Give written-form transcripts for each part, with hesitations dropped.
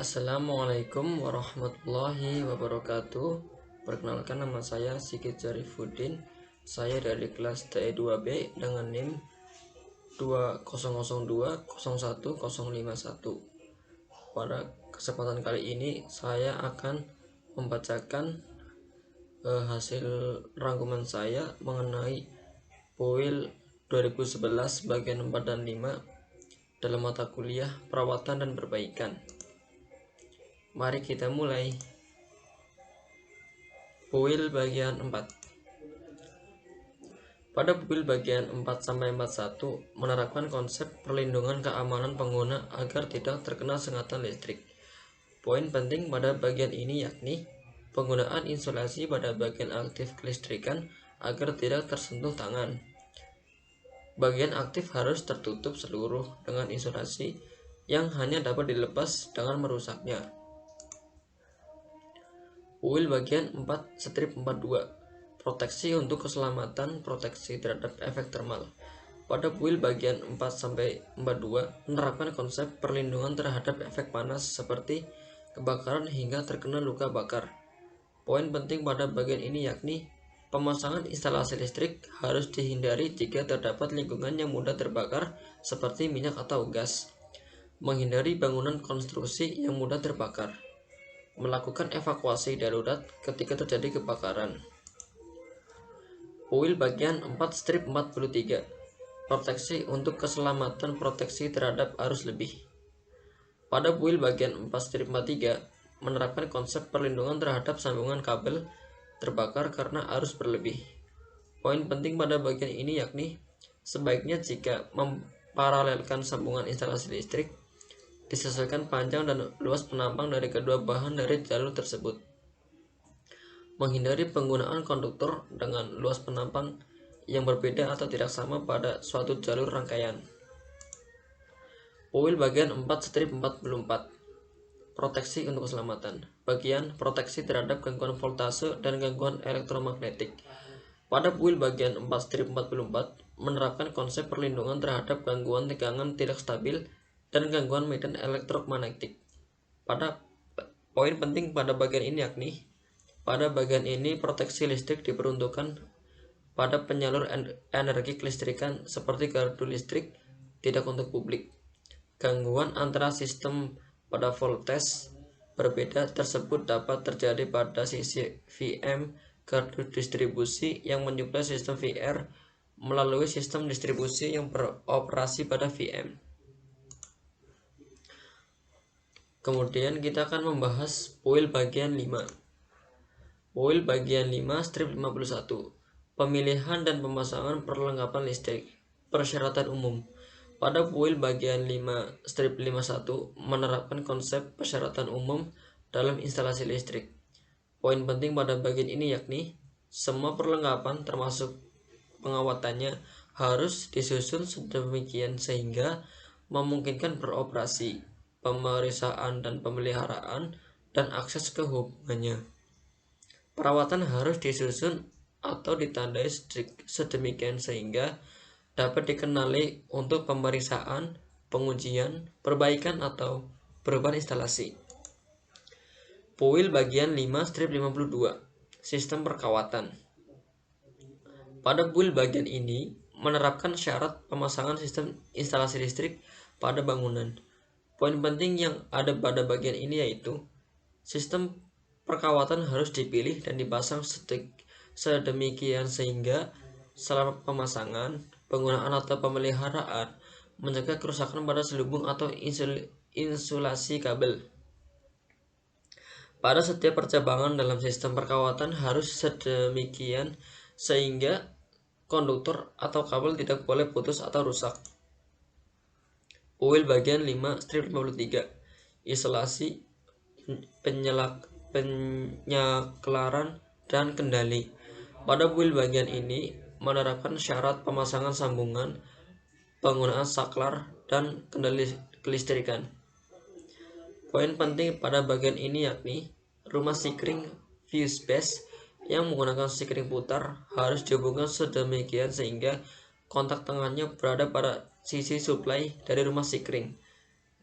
Assalamualaikum warahmatullahi wabarakatuh. Perkenalkan, nama saya Sigit Zarifuddin. Saya dari kelas TE2B dengan NIM 20020101. Pada kesempatan kali ini saya akan membacakan hasil rangkuman saya mengenai PUIL 2011 bagian 4 dan 5 dalam mata kuliah perawatan dan perbaikan. Mari kita mulai. PUIL bagian 4. Pada PUIL bagian 4-41 menerapkan konsep perlindungan keamanan pengguna agar tidak terkena sengatan listrik. Poin penting pada bagian ini yakni penggunaan insulasi pada bagian aktif kelistrikan agar tidak tersentuh tangan. Bagian aktif harus tertutup seluruh dengan insulasi yang hanya dapat dilepas dengan merusaknya. PUIL bagian 4-42 proteksi untuk keselamatan proteksi terhadap efek termal. Pada PUIL bagian 4-42 menerapkan konsep perlindungan terhadap efek panas seperti kebakaran hingga terkena luka bakar. Poin penting pada bagian ini yakni pemasangan instalasi listrik harus dihindari jika terdapat lingkungan yang mudah terbakar seperti minyak atau gas. Menghindari bangunan konstruksi yang mudah terbakar. Melakukan evakuasi darurat ketika terjadi kebakaran. PUIL bagian 4-43 proteksi untuk keselamatan proteksi terhadap arus lebih. Pada PUIL bagian 4-43 menerapkan konsep perlindungan terhadap sambungan kabel terbakar karena arus berlebih. Poin penting pada bagian ini yakni sebaiknya jika memparalelkan sambungan instalasi listrik disesuaikan panjang dan luas penampang dari kedua bahan dari jalur tersebut. Menghindari penggunaan konduktor dengan luas penampang yang berbeda atau tidak sama pada suatu jalur rangkaian. PUIL bagian 4-44 proteksi untuk keselamatan. Bagian proteksi terhadap gangguan voltase dan gangguan elektromagnetik. Pada PUIL bagian 4-44 menerapkan konsep perlindungan terhadap gangguan tegangan tidak stabil dan gangguan medan elektromagnetik. Pada poin penting pada bagian ini yakni pada bagian ini proteksi listrik diperuntukkan pada penyalur energi kelistrikan seperti gardu listrik, tidak untuk publik. Gangguan antara sistem pada voltage berbeda tersebut dapat terjadi pada sisi VM gardu distribusi yang menyuplai sistem VR melalui sistem distribusi yang beroperasi pada VM. Kemudian kita akan membahas PUIL bagian 5. PUIL bagian 5-51 pemilihan dan pemasangan perlengkapan listrik. Persyaratan umum. Pada PUIL bagian 5-51 menerapkan konsep persyaratan umum dalam instalasi listrik. Poin penting pada bagian ini yakni semua perlengkapan termasuk pengawatannya harus disusun sedemikian sehingga memungkinkan beroperasi, pemeriksaan dan pemeliharaan, dan akses ke hubungannya. Perawatan harus disusun atau ditandai sedemikian sehingga dapat dikenali untuk pemeriksaan, pengujian, perbaikan, atau perubahan instalasi. PUIL bagian 5-52 sistem perkawatan. Pada PUIL bagian ini menerapkan syarat pemasangan sistem instalasi listrik pada bangunan. Poin penting yang ada pada bagian ini yaitu sistem perkawatan harus dipilih dan dipasang sedemikian sehingga selama pemasangan, penggunaan atau pemeliharaan mencegah kerusakan pada selubung atau insulasi kabel. Pada setiap percabangan dalam sistem perkawatan harus sedemikian sehingga konduktor atau kabel tidak boleh putus atau rusak. PUIL bagian 5-53 isolasi, penyaklaran, dan kendali. Pada PUIL bagian ini menerapkan syarat pemasangan sambungan, penggunaan saklar, dan kendali kelistrikan. Poin penting pada bagian ini yakni rumah sikring fuse base yang menggunakan sikring putar harus dihubungkan sedemikian sehingga kontak tengahnya berada pada sisi suplai dari rumah sikring.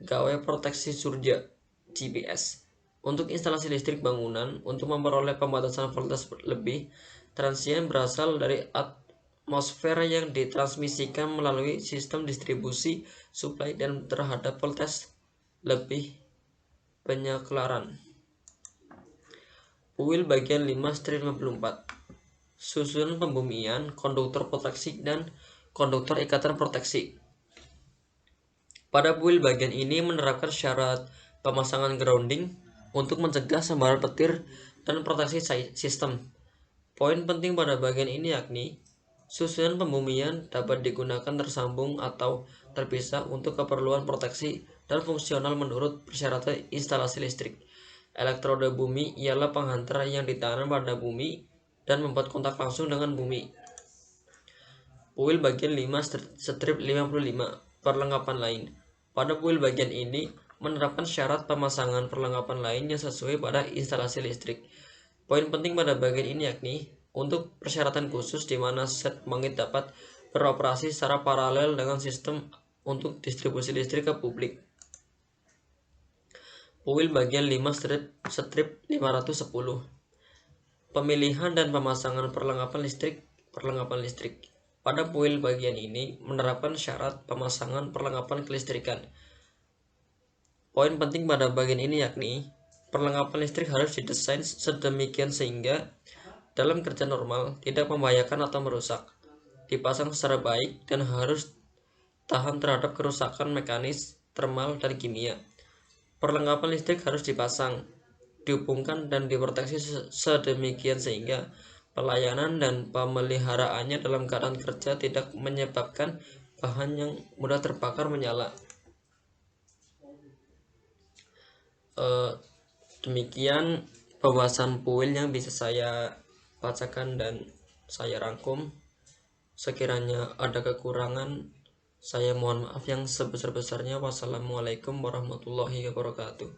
Gawai proteksi surja GPS. Untuk instalasi listrik bangunan, untuk memperoleh pembatasan voltage lebih, transien berasal dari atmosfer yang ditransmisikan melalui sistem distribusi suplai dan terhadap voltage lebih penyeklaran. Puil bagian 5-54. Susunan pembumian, konduktor proteksi, dan konduktor ikatan proteksi. Pada puil bagian ini menerapkan syarat pemasangan grounding untuk mencegah sambaran petir dan proteksi sistem. Poin penting pada bagian ini yakni susunan pembumian dapat digunakan tersambung atau terpisah untuk keperluan proteksi dan fungsional menurut persyaratan instalasi listrik. Elektroda bumi ialah penghantar yang ditanam pada bumi dan membuat kontak langsung dengan bumi. Puil bagian 5-55 perlengkapan lain. Pada puil bagian ini menerapkan syarat pemasangan perlengkapan lain yang sesuai pada instalasi listrik. Poin penting pada bagian ini yakni untuk persyaratan khusus di mana set pembangkit dapat beroperasi secara paralel dengan sistem untuk distribusi listrik ke publik. Puil bagian 5-510. Pemilihan dan pemasangan perlengkapan listrik. Pada puil bagian ini menerapkan syarat pemasangan perlengkapan kelistrikan. Poin penting pada bagian ini yakni perlengkapan listrik harus didesain sedemikian sehingga dalam kerja normal tidak membahayakan atau merusak, dipasang secara baik, dan harus tahan terhadap kerusakan mekanis, termal, dan kimia. Perlengkapan listrik harus dipasang, dihubungkan, dan diproteksi sedemikian sehingga pelayanan dan pemeliharaannya dalam keadaan kerja tidak menyebabkan bahan yang mudah terbakar menyala. Demikian pembahasan puil yang bisa saya bacakan dan saya rangkum. Sekiranya ada kekurangan, saya mohon maaf yang sebesar-besarnya. Wassalamualaikum warahmatullahi wabarakatuh.